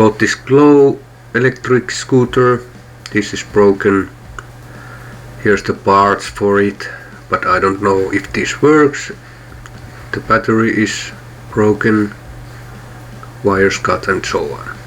Bought this Glow electric scooter. This is broken. Here's the parts for it, but I don't know if this works. The battery is broken, wires cut and so on.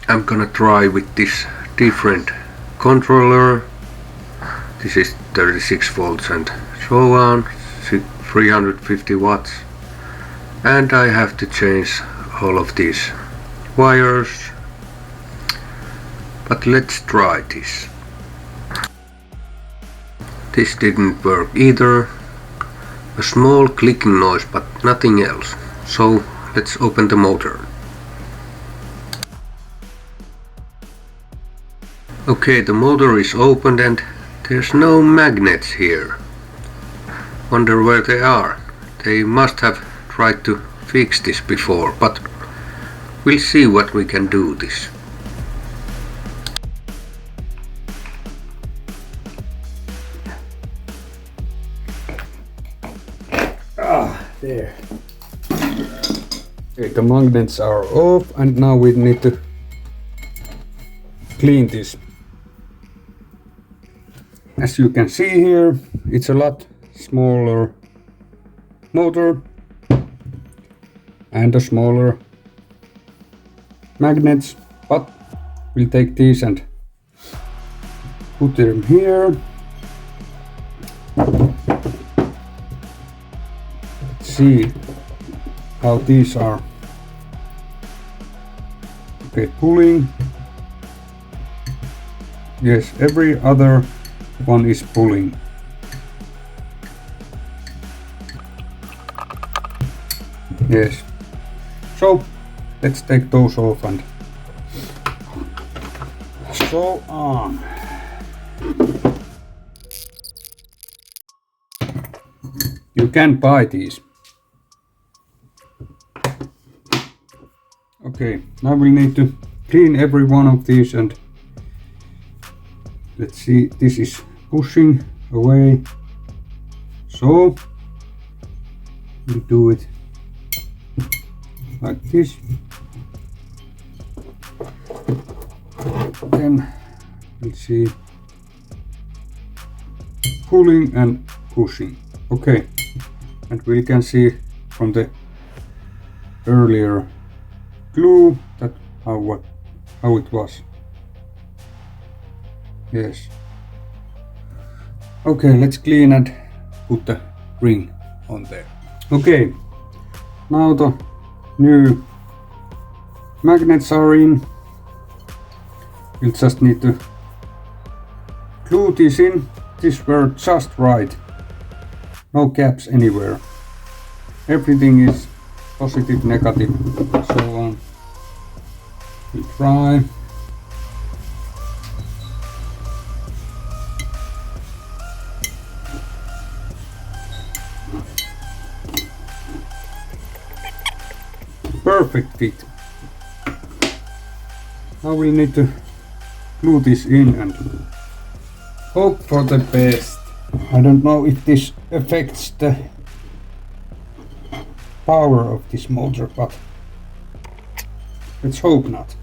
I'm gonna try with this different controller. This is 36 volts and so on, 350 watts. And I have to change all of these wires. But let's try this. This didn't work either. A small clicking noise but nothing else. So let's open the motor. Okay, the motor is opened and there's no magnets here. Wonder where they are. They must have tried to fix this before, but we'll see what we can do this. There. Okay, the magnets are off and now we need to clean this. As you can see here, it's a lot smaller motor and a smaller magnets, but we'll take these and put them here. Let's see how these are. Okay, pulling. Yes, every other one is pulling. Yes. So let's take those off and so on. You can buy these. Okay, now we need to clean every one of these and let's see, this is pushing away, so we do it like this. Then let's see, pulling and pushing. Okay, and we can see from the earlier glue that how it was. Yes. Okay, let's clean and put the ring on there. Okay, now the new magnets are in. We'll just need to glue this in. These were just right. No gaps anywhere. Everything is positive, negative, so on. We'll try. Perfect fit. Now we need to glue this in and hope for the best. I don't know if this affects the power of this motor, but let's hope not.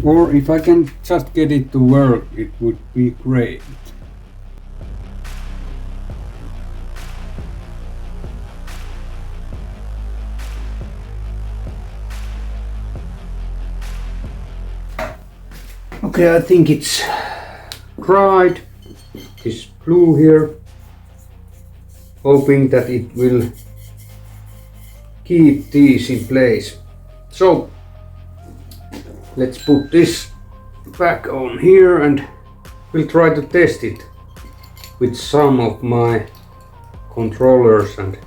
Or if I can just get it to work, it would be great. Okay, I think it's dried, this glue here, hoping that it will keep these in place. So let's put this back on here and we'll try to test it with some of my controllers and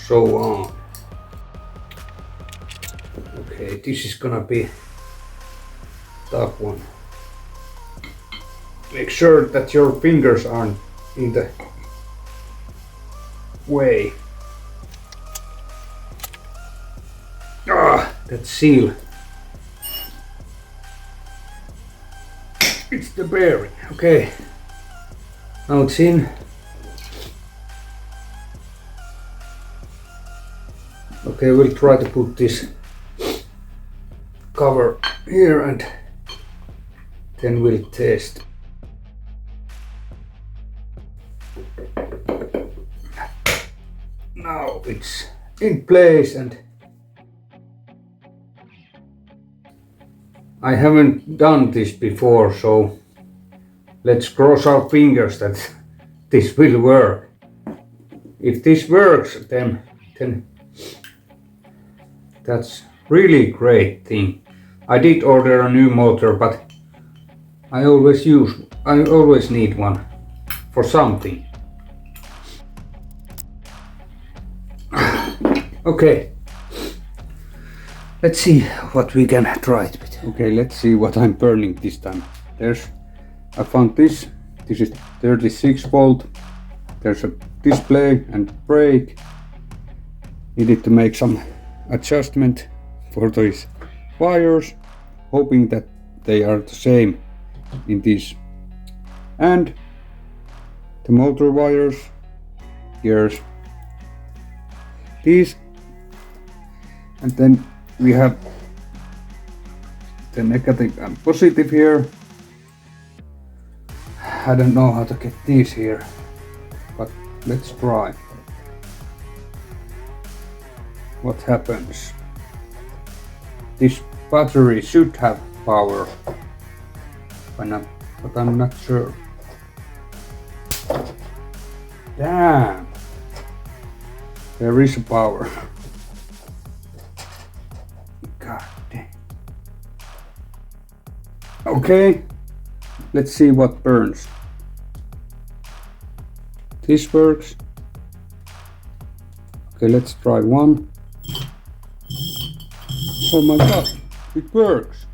so on. Okay, this is gonna be tough one. Make sure that your fingers aren't in the way. That seal. It's the bearing. Okay. Now it's in. Okay, we'll try to put this cover here and then we'll test. Now it's in place and I haven't done this before, so let's cross our fingers that this will work. If this works, then that's really great thing. I did order a new motor, but I always need one for something. Okay. Let's see what we can try it with. Okay, let's see what I'm burning this time. I found this. This is 36 volt. There's a display and brake. Needed to make some adjustment for these wires, hoping that they are the same in this. And the motor wires, gears, these, and then we have the negative and positive here. I don't know how to get these here, but let's try. What happens? This battery should have power, but I'm not sure. Damn! There is a power. God damn. Okay, let's see what burns. This works. Okay, let's try one. Oh my god, it works.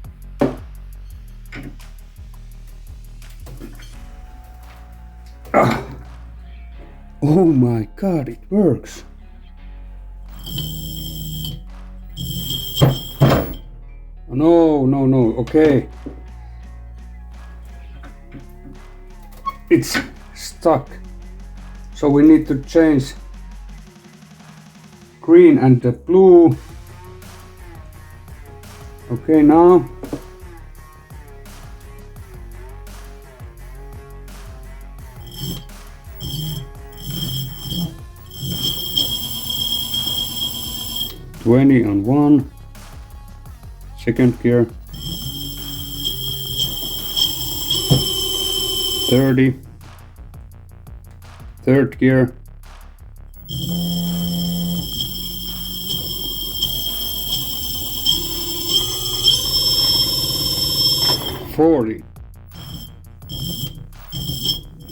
Oh my god, it works. No, okay. It's stuck. So we need to change green and the blue. Okay, now. On 1, second gear, 30, third gear, 40.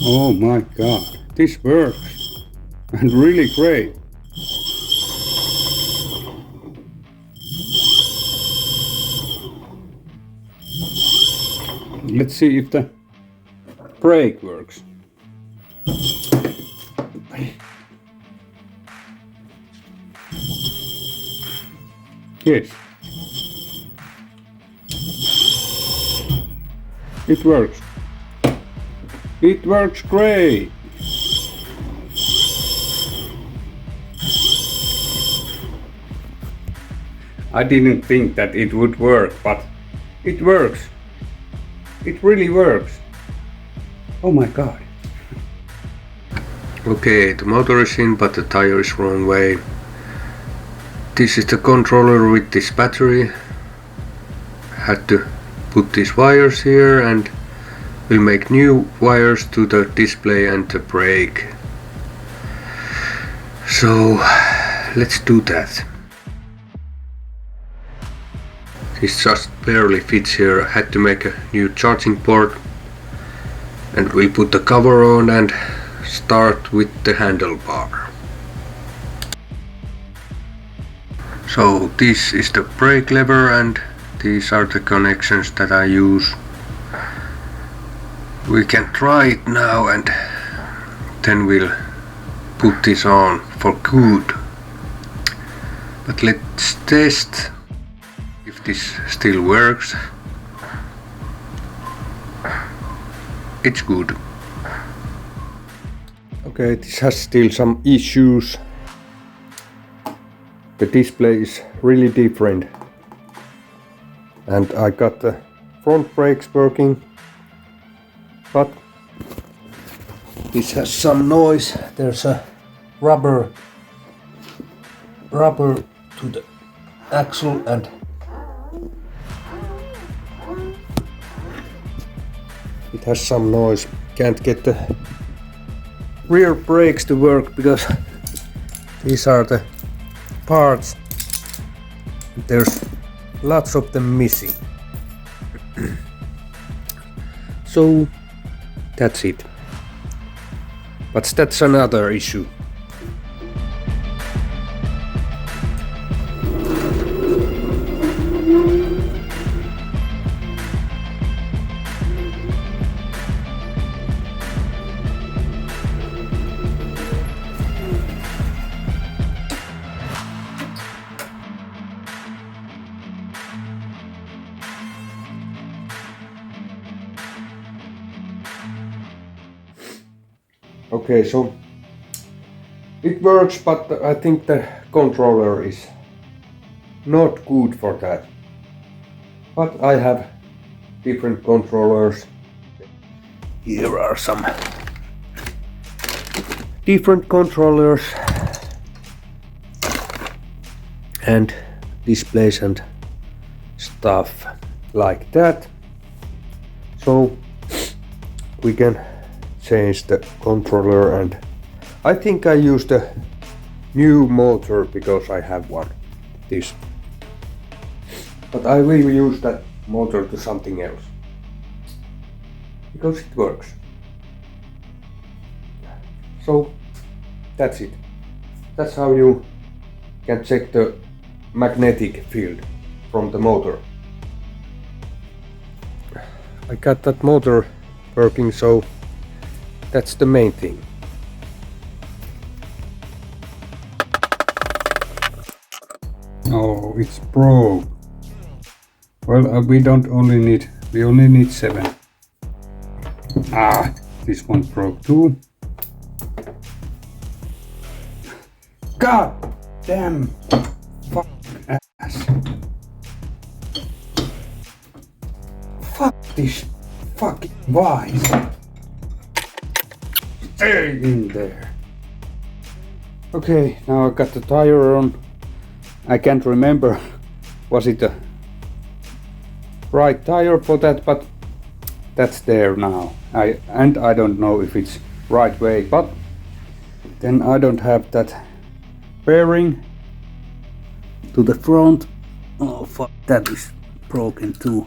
Oh my god, this works and really great. Let's see if the brake works. Yes. It works. It works great. I didn't think that it would work, but it works. It really works. Oh my god. Okay, the motor is in, but the tire is wrong way. This is the controller with this battery. Had to put these wires here and we'll make new wires to the display and the brake. So let's do that. This just barely fits here. I had to make a new charging port and we'll put the cover on and start with the handlebar. So this is the brake lever and these are the connections that I use. We can try it now and then we'll put this on for good. But let's test if this still works. It's good. Okay, this has still some issues. The display is really different. And I got the front brakes working, but this has some noise. There's a rubber to the axle and it has some noise. Can't get the rear brakes to work because these are the parts. There's lots of them missing. So that's it. But that's another issue. Okay, so it works, but I think the controller is not good for that. But I have different controllers. Here are some different controllers and displays and stuff like that. So we can change the controller, and I think I use the new motor because I have one, this, but I will use that motor to something else because it works. So that's it. That's how you can check the magnetic field from the motor. I got that motor working, so that's the main thing. Oh, it's broke. Well, we only need 7. Ah, this one broke too. God damn fuck ass. Fuck this fucking wise. Stay in there. Okay, now I got the tire on. I can't remember was it the right tire for that, but that's there now. I don't know if it's right way, but then I don't have that bearing to the front. Oh fuck, that is broken too.